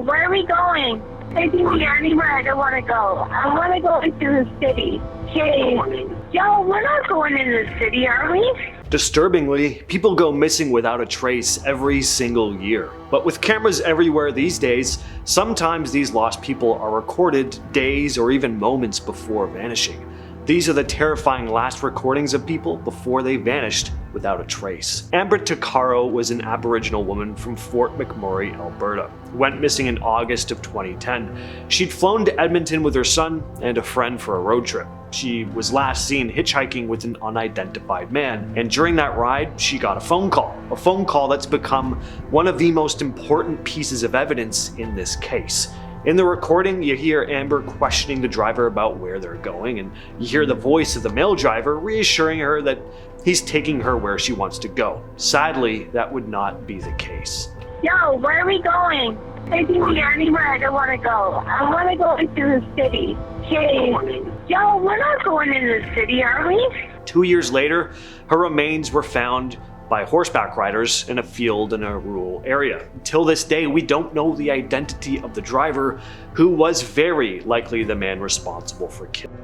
Yo, where are we going? Taking me anywhere I don't want to go. I want to go into the city. Hey, yo, we're not going into the city, are we? Disturbingly, people go missing without a trace every single year. But with cameras everywhere these days, sometimes these lost people are recorded days or even moments before vanishing. These are the terrifying last recordings of people before they vanished without a trace. Amber Tuccaro was an Aboriginal woman from Fort McMurray, Alberta, who went missing in August of 2010. She'd flown to Edmonton with her son and a friend for a road trip. She was last seen hitchhiking with an unidentified man, and during that ride, she got a phone call that's become one of the most important pieces of evidence in this case. In the recording, you hear Amber questioning the driver about where they're going, and you hear the voice of the male driver reassuring her that he's taking her where she wants to go. Sadly, that would not be the case. Yo, where are we going? Taking me anywhere I don't want to go. I want to go into the city. Hey, yo, we're not going into the city, are we? 2 years later, her remains were found by horseback riders in a field in a rural area. Until this day, we don't know the identity of the driver, who was very likely the man responsible for killing.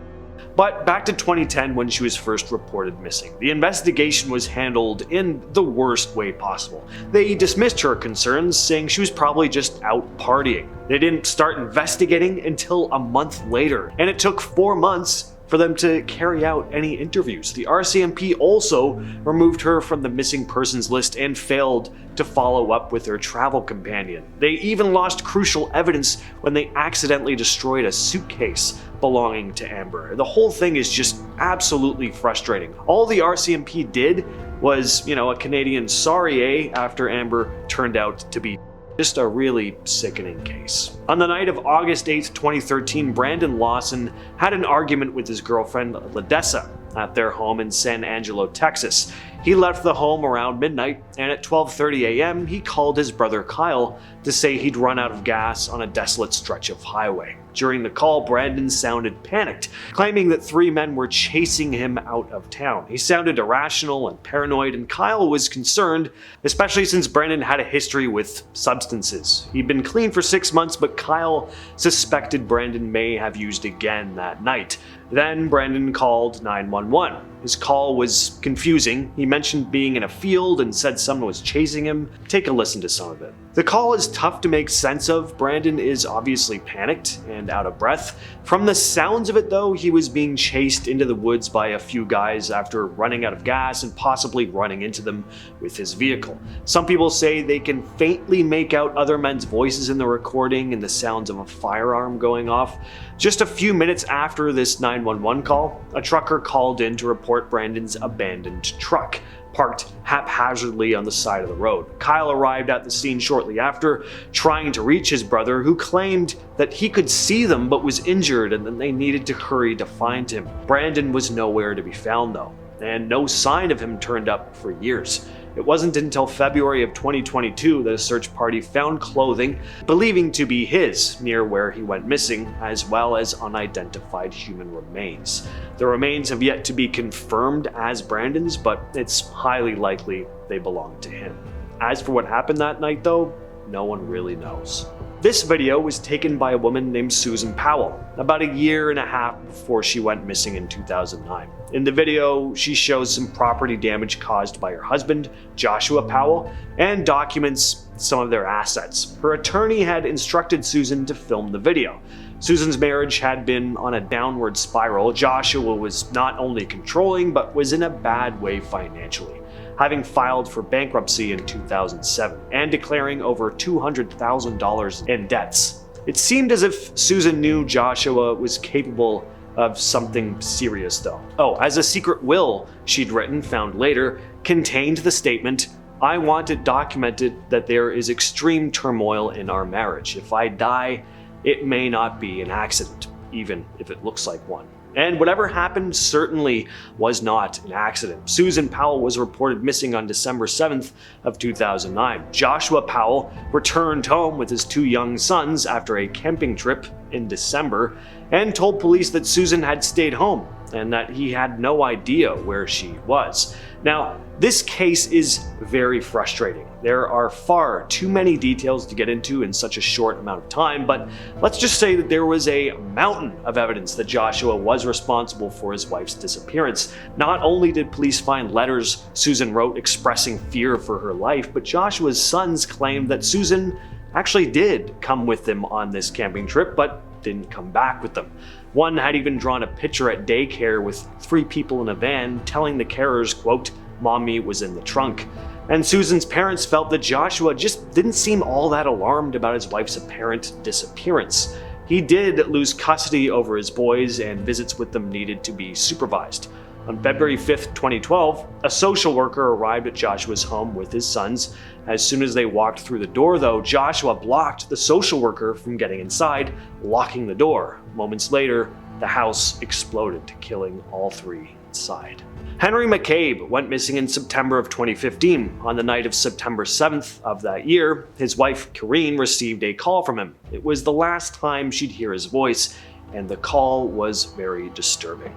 But back to 2010, when she was first reported missing. The investigation was handled in the worst way possible. They dismissed her concerns, saying she was probably just out partying. They didn't start investigating until a month later, and it took 4 months for them to carry out any interviews. The RCMP also removed her from the missing persons list and failed to follow up with her travel companion. They even lost crucial evidence when they accidentally destroyed a suitcase belonging to Amber. The whole thing is just absolutely frustrating. All the RCMP did was, a Canadian sorry, after Amber turned out to be just a really sickening case. On the night of August 8th, 2013, Brandon Lawson had an argument with his girlfriend, Ledessa, at their home in San Angelo, Texas. He left the home around midnight, and at 12:30 a.m., he called his brother Kyle to say he'd run out of gas on a desolate stretch of highway. During the call, Brandon sounded panicked, claiming that 3 men were chasing him out of town. He sounded irrational and paranoid, and Kyle was concerned, especially since Brandon had a history with substances. He'd been clean for 6 months, but Kyle suspected Brandon may have used again that night. Then Brandon called 911. His call was confusing. He mentioned being in a field and said someone was chasing him. Take a listen to some of it. The call is tough to make sense of. Brandon is obviously panicked and out of breath. From the sounds of it though, he was being chased into the woods by a few guys after running out of gas and possibly running into them with his vehicle. Some people say they can faintly make out other men's voices in the recording and the sounds of a firearm going off. Just a few minutes after this 911 call, a trucker called in to report Brandon's abandoned truck, parked haphazardly on the side of the road. Kyle arrived at the scene shortly after, trying to reach his brother, who claimed that he could see them but was injured and that they needed to hurry to find him. Brandon was nowhere to be found though, and no sign of him turned up for years. It wasn't until February of 2022 that a search party found clothing believing to be his near where he went missing, as well as unidentified human remains. The remains have yet to be confirmed as Brandon's, but it's highly likely they belong to him. As for what happened that night though, no one really knows. This video was taken by a woman named Susan Powell, about a year and a half before she went missing in 2009. In the video, she shows some property damage caused by her husband, Joshua Powell, and documents some of their assets. Her attorney had instructed Susan to film the video. Susan's marriage had been on a downward spiral. Joshua was not only controlling, but was in a bad way financially, having filed for bankruptcy in 2007 and declaring over $200,000 in debts. It seemed as if Susan knew Joshua was capable of something serious though. As a secret will she'd written, found later, contained the statement, "I want it documented that there is extreme turmoil in our marriage. If I die, it may not be an accident, even if it looks like one." And whatever happened certainly was not an accident. Susan Powell was reported missing on December 7th of 2009. Joshua Powell returned home with his 2 young sons after a camping trip in December and told police that Susan had stayed home and that he had no idea where she was. Now, this case is very frustrating. There are far too many details to get into in such a short amount of time, but let's just say that there was a mountain of evidence that Joshua was responsible for his wife's disappearance. Not only did police find letters Susan wrote expressing fear for her life, but Joshua's sons claimed that Susan actually did come with them on this camping trip, but didn't come back with them. One had even drawn a picture at daycare with 3 people in a van, telling the carers, quote, "Mommy was in the trunk." And Susan's parents felt that Joshua just didn't seem all that alarmed about his wife's apparent disappearance. He did lose custody over his boys, and visits with them needed to be supervised. On February 5th, 2012, a social worker arrived at Joshua's home with his sons. As soon as they walked through the door, though, Joshua blocked the social worker from getting inside, locking the door. Moments later, the house exploded, killing all 3 inside. Henry McCabe went missing in September of 2015. On the night of September 7th of that year, his wife, Kayelyn, received a call from him. It was the last time she'd hear his voice, and the call was very disturbing.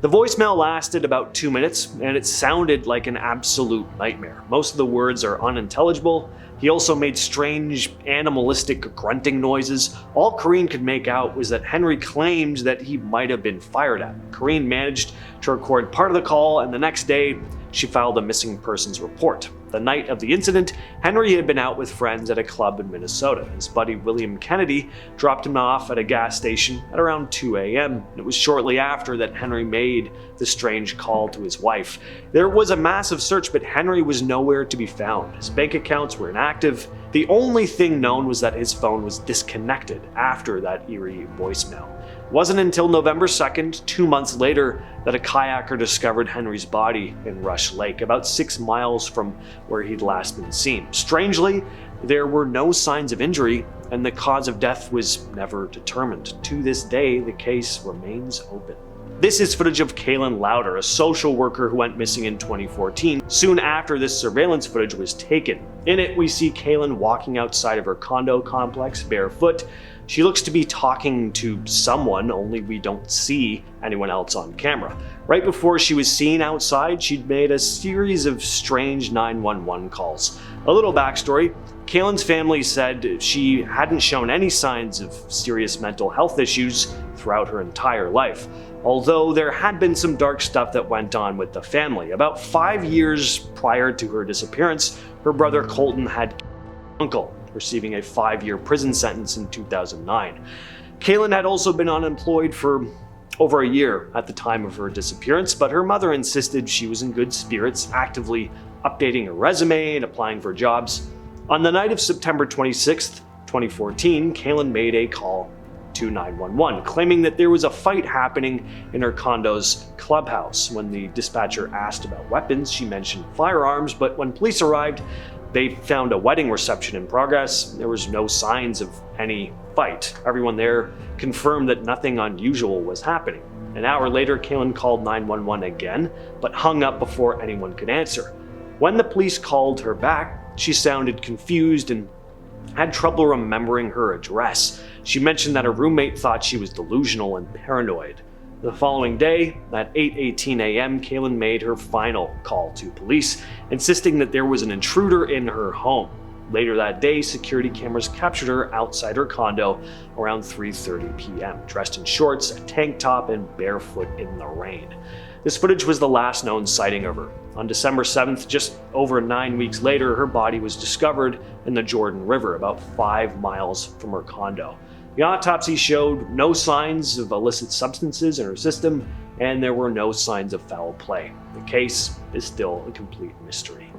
The voicemail lasted about 2 minutes, and it sounded like an absolute nightmare. Most of the words are unintelligible. He also made strange, animalistic grunting noises. All Kayelyn could make out was that Henry claimed that he might have been fired at. Kayelyn managed to record part of the call, and the next day, she filed a missing persons report. The night of the incident, Henry had been out with friends at a club in Minnesota. His buddy William Kennedy dropped him off at a gas station at around 2 a.m. It was shortly after that Henry made the strange call to his wife. There was a massive search, but Henry was nowhere to be found. His bank accounts were inactive. The only thing known was that his phone was disconnected after that eerie voicemail. It wasn't until November 2nd, 2 months later, that a kayaker discovered Henry's body in Rush Lake, about 6 miles from where he'd last been seen. Strangely, there were no signs of injury, and the cause of death was never determined. To this day, the case remains open. This is footage of Kayelyn Louder, a social worker who went missing in 2014, soon after this surveillance footage was taken. In it, we see Kayelyn walking outside of her condo complex barefoot. She looks to be talking to someone, only we don't see anyone else on camera. Right before she was seen outside, she'd made a series of strange 911 calls. A little backstory: Kayelyn's family said she hadn't shown any signs of serious mental health issues throughout her entire life, although there had been some dark stuff that went on with the family. About 5 years prior to her disappearance, her brother Colton had uncle, receiving a 5-year prison sentence in 2009. Kayelyn had also been unemployed for over a year at the time of her disappearance, but her mother insisted she was in good spirits, actively updating her resume and applying for jobs. On the night of September 26th, 2014, Kayelyn made a call to 911, claiming that there was a fight happening in her condo's clubhouse. When the dispatcher asked about weapons, she mentioned firearms, but when police arrived, they found a wedding reception in progress. There was no signs of any fight. Everyone there confirmed that nothing unusual was happening. An hour later, Kayelyn called 911 again, but hung up before anyone could answer. When the police called her back, she sounded confused and had trouble remembering her address. She mentioned that her roommate thought she was delusional and paranoid. The following day, at 8:18 a.m., Kayelyn made her final call to police, insisting that there was an intruder in her home. Later that day, security cameras captured her outside her condo around 3:30 p.m., dressed in shorts, a tank top, and barefoot in the rain. This footage was the last known sighting of her. On December 7th, just over 9 weeks later, her body was discovered in the Jordan River, about 5 miles from her condo. The autopsy showed no signs of illicit substances in her system, and there were no signs of foul play. The case is still a complete mystery.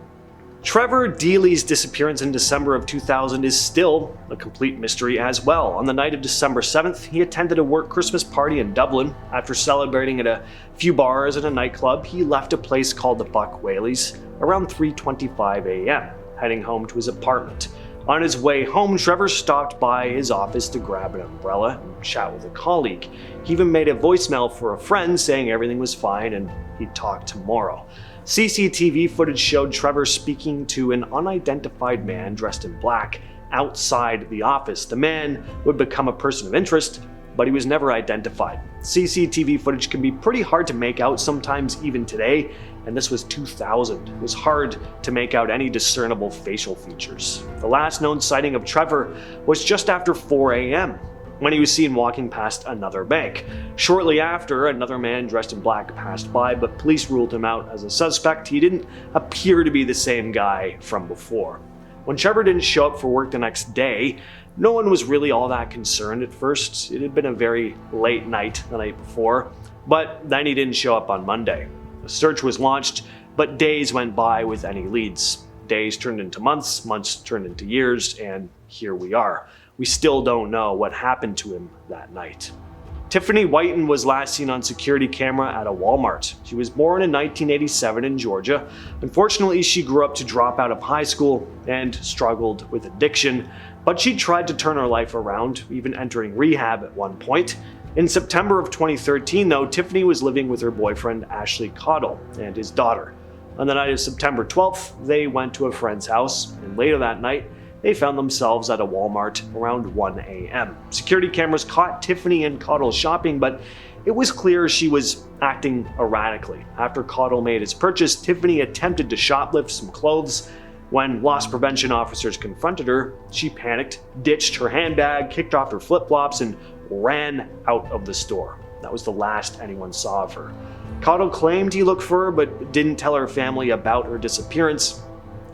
Trevor Deely's disappearance in December of 2000 is still a complete mystery as well. On the night of December 7th, he attended a work Christmas party in Dublin. After celebrating at a few bars and a nightclub, he left a place called the Buck Whaleys around 3:25 a.m., heading home to his apartment. On his way home, Trevor stopped by his office to grab an umbrella and chat with a colleague. He even made a voicemail for a friend saying everything was fine and he'd talk tomorrow. CCTV footage showed Trevor speaking to an unidentified man dressed in black outside the office. The man would become a person of interest, but he was never identified. CCTV footage can be pretty hard to make out sometimes even today, and this was 2000. It was hard to make out any discernible facial features. The last known sighting of Trevor was just after 4 a.m. when he was seen walking past another bank. Shortly after, another man dressed in black passed by, but police ruled him out as a suspect. He didn't appear to be the same guy from before. When Trevor didn't show up for work the next day, no one was really all that concerned at first. It had been a very late night the night before, but then he didn't show up on Monday. A search was launched, but days went by with any leads. Days turned into months, months turned into years, and here we are. We still don't know what happened to him that night. Tiffany Whitton was last seen on security camera at a Walmart. She was born in 1987 in Georgia. Unfortunately, she grew up to drop out of high school and struggled with addiction, but she tried to turn her life around, even entering rehab at one point. In September of 2013, though, Tiffany was living with her boyfriend Ashley Cottle and his daughter. On the night of September 12th, they went to a friend's house, and later that night, they found themselves at a Walmart around 1 a.m. Security cameras caught Tiffany and Cottle shopping, but it was clear she was acting erratically. After Cottle made his purchase, Tiffany attempted to shoplift some clothes. When loss prevention officers confronted her, she panicked, ditched her handbag, kicked off her flip-flops, and ran out of the store. That was the last anyone saw of her. Cottle claimed he looked for her, but didn't tell her family about her disappearance.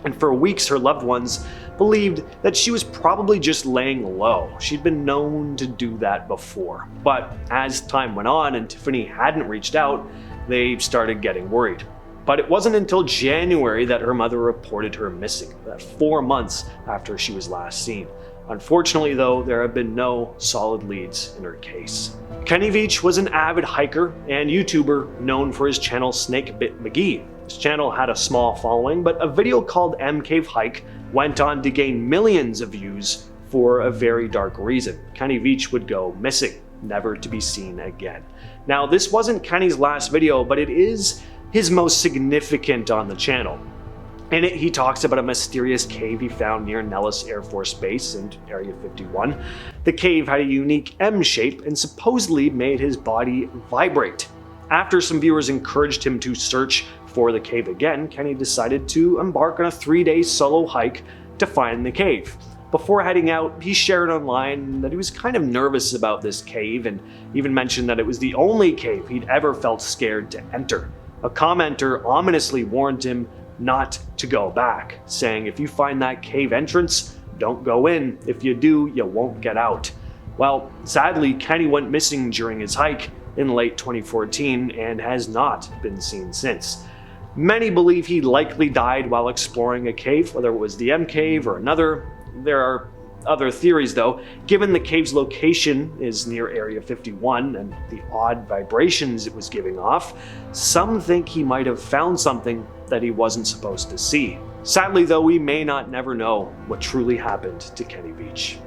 And for weeks, her loved ones believed that she was probably just laying low. She'd been known to do that before. But as time went on and Tiffany hadn't reached out, they started getting worried. But it wasn't until January that her mother reported her missing, 4 months after she was last seen. Unfortunately, though, there have been no solid leads in her case. Kenny Veach was an avid hiker and YouTuber known for his channel Snake Bit McGee. His channel had a small following, but a video called MCave Hike went on to gain millions of views for a very dark reason. Kenny Veach would go missing, never to be seen again. Now, this wasn't Kenny's last video, but it is his most significant on the channel. In it, he talks about a mysterious cave he found near Nellis Air Force Base in Area 51. The cave had a unique M shape and supposedly made his body vibrate. After some viewers encouraged him to search for the cave again, Kenny decided to embark on a 3-day solo hike to find the cave. Before heading out, he shared online that he was kind of nervous about this cave and even mentioned that it was the only cave he'd ever felt scared to enter. A commenter ominously warned him not to go back, saying, "If you find that cave entrance, don't go in. If you do, you won't get out." Well, sadly, Kenny went missing during his hike in late 2014 and has not been seen since. Many believe he likely died while exploring a cave, whether it was the M cave or another. There are other theories though. Given the cave's location is near Area 51 and the odd vibrations it was giving off, some think he might have found something that he wasn't supposed to see. Sadly though, we may not never know what truly happened to Kenny Veach.